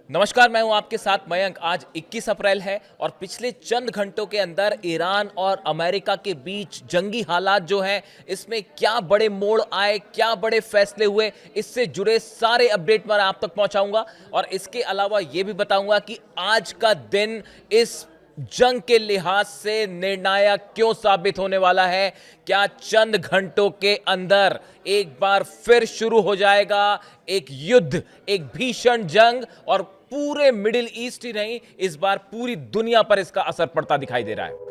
नमस्कार, मैं हूं आपके साथ मयंक। आज 21 अप्रैल है और पिछले चंद घंटों के अंदर ईरान और अमेरिका के बीच जंगी हालात जो हैं, इसमें क्या बड़े मोड़ आए, क्या बड़े फैसले हुए, इससे जुड़े सारे अपडेट मैं आप तक पहुंचाऊंगा। और इसके अलावा ये भी बताऊंगा कि आज का दिन इस जंग के लिहाज से निर्णायक क्यों साबित होने वाला है। क्या चंद घंटों के अंदर एक बार फिर शुरू हो जाएगा एक युद्ध, एक भीषण जंग, और पूरे मिडिल ईस्ट ही नहीं, इस बार पूरी दुनिया पर इसका असर पड़ता दिखाई दे रहा है।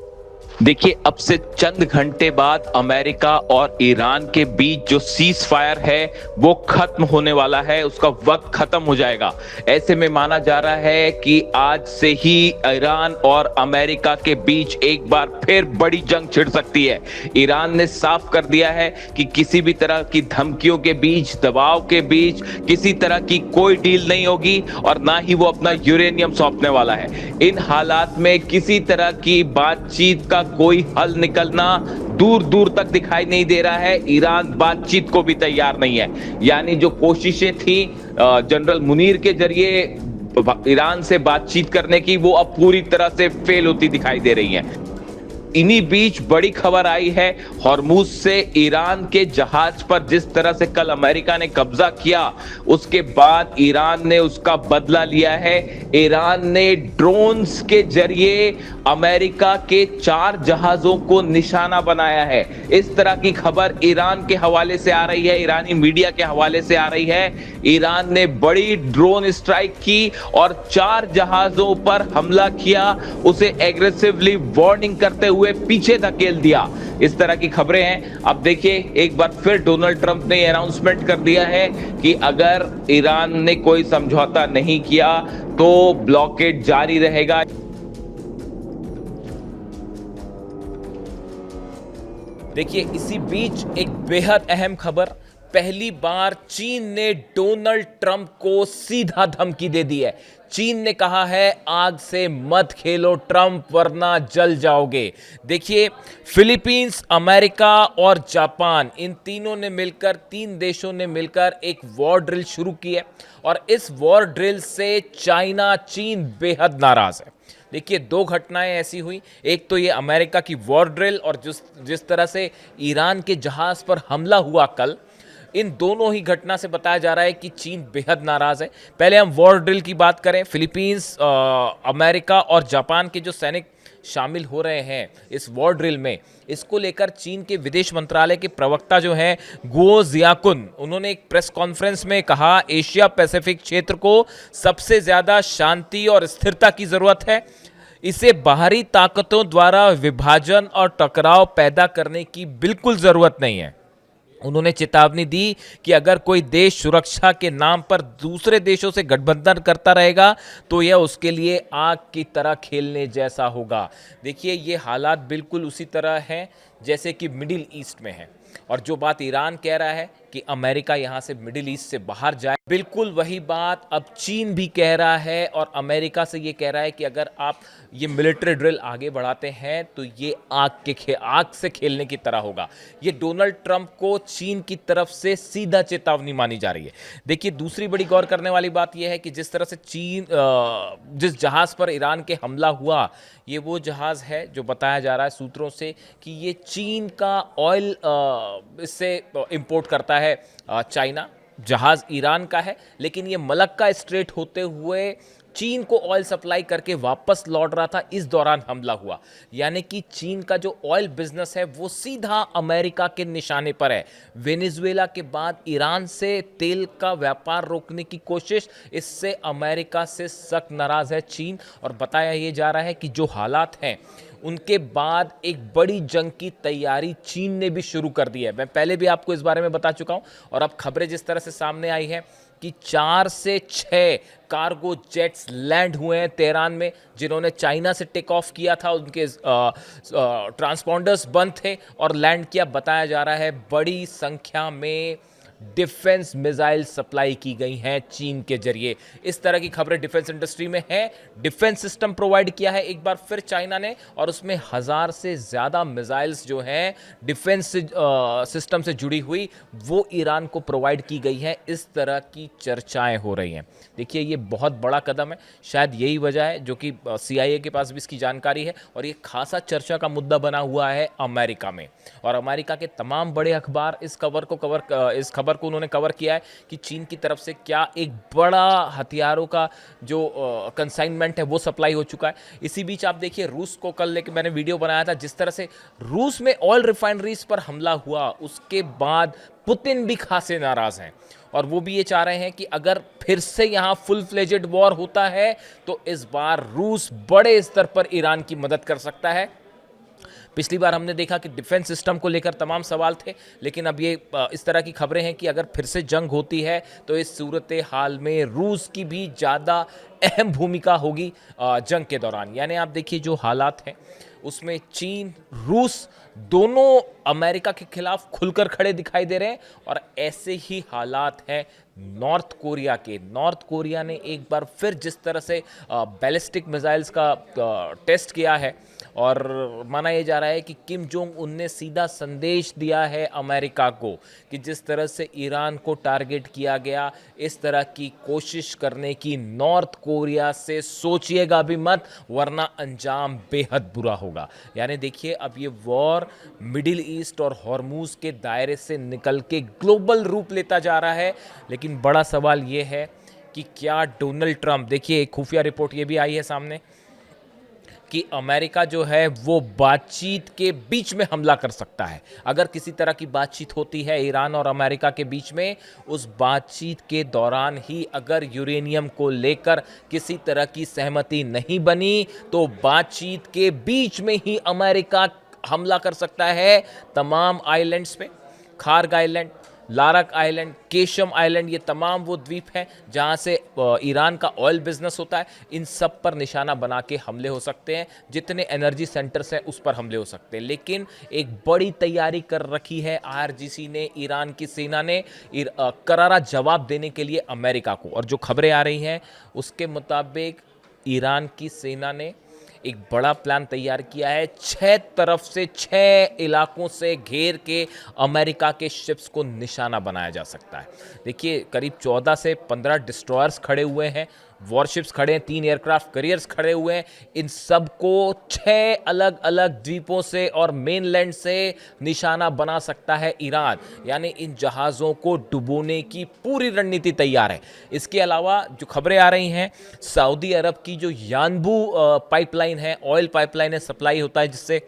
देखिए, अब से चंद घंटे बाद अमेरिका और ईरान के बीच जो सीज फायर है वो खत्म होने वाला है, उसका वक्त खत्म हो जाएगा। ऐसे में माना जा रहा है कि आज से ही ईरान और अमेरिका के बीच एक बार फिर बड़ी जंग छिड़ सकती है। ईरान ने साफ कर दिया है कि किसी भी तरह की धमकियों के बीच, दबाव के बीच किसी तरह की कोई डील नहीं होगी और ना ही वो अपना यूरेनियम सौंपने वाला है। इन हालात में किसी तरह की बातचीत का कोई हल निकलना दूर दूर तक दिखाई नहीं दे रहा है। ईरान बातचीत को भी तैयार नहीं है। यानी जो कोशिशें थी जनरल मुनीर के जरिए ईरान से बातचीत करने की, वो अब पूरी तरह से फेल होती दिखाई दे रही हैं। इन्हीं बीच बड़ी खबर आई है हॉर्मुज से ईरान के जहाज पर जिस तरह से कल अमेरिका ने कब्जा किया, उसके बाद ईरान ने उसका बदला लिया है। ईरान ने ड्रोन्स के जरिए अमेरिका के 4 जहाजों को निशाना बनाया है। इस तरह की खबर ईरान के हवाले से आ रही है, ईरानी मीडिया के हवाले से आ रही है। ईरान ने बड़ी ड्रोन स्ट्राइक की और 4 जहाजों पर हमला किया, उसे एग्रेसिवली वार्निंग करते हुए पीछे धकेल दिया। इस तरह की खबरें हैं। अब देखिए, एक बार फिर डोनाल्ड ट्रंप ने अनाउंसमेंट कर दिया है कि अगर ईरान ने कोई समझौता नहीं किया तो ब्लॉकेड जारी रहेगा। देखिए, इसी बीच एक बेहद अहम खबर, पहली बार चीन ने डोनाल्ड ट्रंप को सीधा धमकी दे दी है। चीन ने कहा है, आग से मत खेलो ट्रंप, वरना जल जाओगे। देखिए, फिलीपींस, अमेरिका और जापान, इन तीनों ने मिलकर, 3 देशों ने मिलकर एक वॉर ड्रिल शुरू की है और इस वॉर ड्रिल से चाइना, चीन बेहद नाराज है। देखिए, 2 घटनाएं ऐसी हुई। एक तो ये अमेरिका की वॉर ड्रिल और जिस तरह से ईरान के जहाज पर हमला हुआ कल, इन दोनों ही घटना से बताया जा रहा है कि चीन बेहद नाराज है। पहले हम वॉर ड्रिल की बात करें। फिलीपींस, अमेरिका और जापान के जो सैनिक शामिल हो रहे हैं इस वॉर ड्रिल में, इसको लेकर चीन के विदेश मंत्रालय के प्रवक्ता जो हैं गुओ जियाकुन, उन्होंने एक प्रेस कॉन्फ्रेंस में कहा, एशिया पैसिफिक क्षेत्र को सबसे ज़्यादा शांति और स्थिरता की ज़रूरत है। इसे बाहरी ताकतों द्वारा विभाजन और टकराव पैदा करने की बिल्कुल ज़रूरत नहीं है। उन्होंने चेतावनी दी कि अगर कोई देश सुरक्षा के नाम पर दूसरे देशों से गठबंधन करता रहेगा तो यह उसके लिए आग की तरह खेलने जैसा होगा। देखिए, ये हालात बिल्कुल उसी तरह हैं जैसे कि मिडिल ईस्ट में है। और जो बात ईरान कह रहा है कि अमेरिका यहाँ से मिडिल ईस्ट से बाहर जाए, बिल्कुल वही बात अब चीन भी कह रहा है और अमेरिका से ये कह रहा है कि अगर आप ये मिलिट्री ड्रिल आगे बढ़ाते हैं तो ये आग से खेलने की तरह होगा। ये डोनाल्ड ट्रंप को चीन की तरफ से सीधा चेतावनी मानी जा रही है। देखिए, दूसरी बड़ी गौर करने वाली बात यह है कि जिस तरह से जिस जहाज़ पर ईरान के हमला हुआ, ये वो जहाज़ है जो बताया जा रहा है सूत्रों से कि ये चीन का ऑयल इससे इंपोर्ट करता है चाइना। जहाज़ ईरान का है, लेकिन ये मलक्का स्ट्रेट होते हुए चीन को ऑयल सप्लाई करके वापस लौट रहा था, इस दौरान हमला हुआ। यानी कि चीन का जो ऑयल बिजनेस है वो सीधा अमेरिका के निशाने पर है। वेनेजुएला के बाद ईरान से तेल का व्यापार रोकने की कोशिश, इससे अमेरिका से सख्त नाराज है चीन। और बताया ये जा रहा है कि जो हालात हैं उनके बाद एक बड़ी जंग की तैयारी चीन ने भी शुरू कर दी है। मैं पहले भी आपको इस बारे में बता चुका हूं और अब खबरें जिस तरह से सामने आई हैं कि 4 से 6 कार्गो जेट्स लैंड हुए हैं तेहरान में, जिन्होंने चाइना से टेक ऑफ किया था। उनके ट्रांसपॉन्डर्स बंद थे और लैंड किया। बताया जा रहा है बड़ी संख्या में डिफेंस मिसाइल सप्लाई की गई हैं चीन के जरिए। इस तरह की खबरें डिफेंस इंडस्ट्री में है। डिफेंस सिस्टम प्रोवाइड किया है एक बार फिर चाइना ने, और उसमें 1000 से ज़्यादा मिसाइल्स जो हैं डिफेंस सिस्टम से जुड़ी हुई वो ईरान को प्रोवाइड की गई है। इस तरह की चर्चाएं हो रही हैं। देखिए ये बहुत बड़ा कदम है, शायद यही वजह है जो कि CIA के पास भी इसकी जानकारी है, और ये खासा चर्चा का मुद्दा बना हुआ है अमेरिका में। और अमेरिका के तमाम बड़े अखबार इस खबर को उन्होंने कवर किया है कि चीन की तरफ से क्या एक बड़ा हथियारों का जो कंसाइनमेंट है वो सप्लाई हो चुका है। इसी बीच आप देखिए रूस को कल लेके मैंने वीडियो बनाया था, जिस तरह से रूस में ऑयल रिफाइनरीज पर हमला हुआ उसके बाद पुतिन भी खासे नाराज हैं, और वो भी ये चाह रहे हैं कि अगर फिर से यहाँ फुल फ्लेजेड वॉर होता है तो इस बार रूस बड़े स्तर पर ईरान की मदद कर सकता है। पिछली बार हमने देखा कि डिफेंस सिस्टम को लेकर तमाम सवाल थे, लेकिन अब ये इस तरह की खबरें हैं कि अगर फिर से जंग होती है तो इस सूरत हाल में रूस की भी ज़्यादा अहम भूमिका होगी जंग के दौरान। यानी आप देखिए जो हालात हैं उसमें चीन रूस दोनों अमेरिका के खिलाफ खुलकर खड़े दिखाई दे रहे हैं, और ऐसे ही हालात हैं नॉर्थ कोरिया के। नॉर्थ कोरिया ने एक बार फिर जिस तरह से बैलिस्टिक मिसाइल्स का टेस्ट किया है, और माना यह जा रहा है कि किम जोंग उन ने सीधा संदेश दिया है अमेरिका को कि जिस तरह से ईरान को टारगेट किया गया, इस तरह की कोशिश करने की नॉर्थ कोरिया से सोचिएगा भी मत, वरना अंजाम बेहद बुरा होगा। यानी देखिए अब ये वॉर मिडिल ईस्ट और हॉर्मूज के दायरे से निकल के ग्लोबल रूप लेता जा रहा है। लेकिन बड़ा सवाल ये है कि क्या डोनाल्ड ट्रंप, देखिए एक खुफिया रिपोर्ट ये भी आई है सामने कि अमेरिका जो है वो बातचीत के बीच में हमला कर सकता है। अगर किसी तरह की बातचीत होती है ईरान और अमेरिका के बीच में, उस बातचीत के दौरान ही अगर यूरेनियम को लेकर किसी तरह की सहमति नहीं बनी तो बातचीत के बीच में ही अमेरिका हमला कर सकता है तमाम आइलैंड्स पे। Kharg island, Larak island, Qeshm island, ये तमाम वो द्वीप हैं जहां से ईरान का ऑयल बिजनेस होता है। इन सब पर निशाना बना के हमले हो सकते हैं, जितने एनर्जी सेंटर्स हैं उस पर हमले हो सकते हैं। लेकिन एक बड़ी तैयारी कर रखी है IRGC ने, ईरान की सेना ने, करारा जवाब देने के लिए अमेरिका को। और जो खबरें आ रही हैं उसके मुताबिक ईरान की सेना ने एक बड़ा प्लान तैयार किया है। 6 तरफ से 6 इलाकों से घेर के अमेरिका के शिप्स को निशाना बनाया जा सकता है। देखिए करीब 14 से 15 डिस्ट्रॉयर्स खड़े हुए हैं, वॉरशिप्स खड़े हैं, 3 एयरक्राफ्ट कैरियर्स खड़े हुए हैं। इन सब को 6 अलग अलग द्वीपों से और मेनलैंड से निशाना बना सकता है ईरान। यानी इन जहाज़ों को डुबोने की पूरी रणनीति तैयार है। इसके अलावा जो खबरें आ रही हैं, सऊदी अरब की जो यानबू पाइपलाइन है, ऑयल पाइपलाइन है, सप्लाई होता है जिससे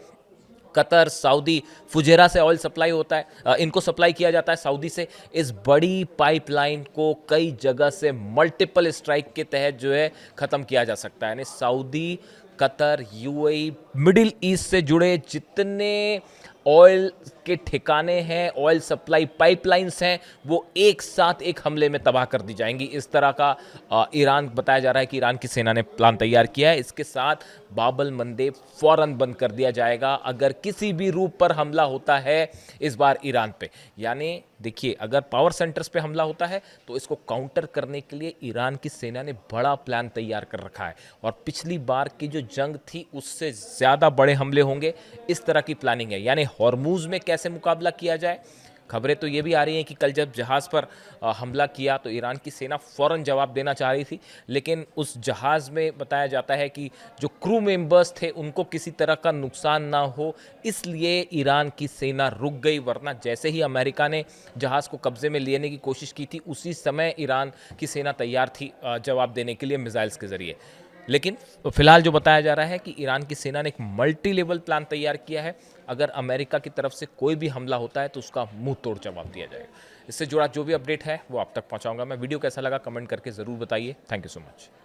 कतर, सऊदी, फुजेरा से ऑयल सप्लाई होता है, इनको सप्लाई किया जाता है सऊदी से। इस बड़ी पाइपलाइन को कई जगह से मल्टीपल स्ट्राइक के तहत जो है ख़त्म किया जा सकता है। यानी Saudi, Qatar, UAE, middle east से जुड़े जितने ऑयल के ठिकाने हैं, ऑयल सप्लाई पाइपलाइंस हैं, वो एक साथ एक हमले में तबाह कर दी जाएंगी। इस तरह का ईरान, बताया जा रहा है कि ईरान की सेना ने प्लान तैयार किया है। इसके साथ बाबल मंदेब फौरन बंद कर दिया जाएगा अगर किसी भी रूप पर हमला होता है इस बार ईरान पे। यानी देखिए अगर पावर सेंटर्स पे हमला होता है तो इसको काउंटर करने के लिए ईरान की सेना ने बड़ा प्लान तैयार कर रखा है, और पिछली बार की जो जंग थी उससे ज़्यादा बड़े हमले होंगे, इस तरह की प्लानिंग है। यानी हॉर्मूज में कैसे मुकाबला किया जाए। खबरें तो ये भी आ रही हैं कि कल जब जहाज़ पर हमला किया तो ईरान की सेना फ़ौरन जवाब देना चाह रही थी, लेकिन उस जहाज़ में बताया जाता है कि जो क्रू मेंबर्स थे उनको किसी तरह का नुकसान ना हो, इसलिए ईरान की सेना रुक गई। वरना जैसे ही अमेरिका ने जहाज़ को कब्जे में लेने की कोशिश की थी, उसी समय ईरान की सेना तैयार थी जवाब देने के लिए मिसाइल्स के ज़रिए। लेकिन फिलहाल जो बताया जा रहा है कि ईरान की सेना ने एक मल्टी लेवल प्लान तैयार किया है। अगर अमेरिका की तरफ से कोई भी हमला होता है तो उसका मुंह तोड़ जवाब दिया जाएगा। इससे जुड़ा जो भी अपडेट है वो आप तक पहुंचाऊंगा मैं। वीडियो कैसा लगा कमेंट करके ज़रूर बताइए। Thank you so much.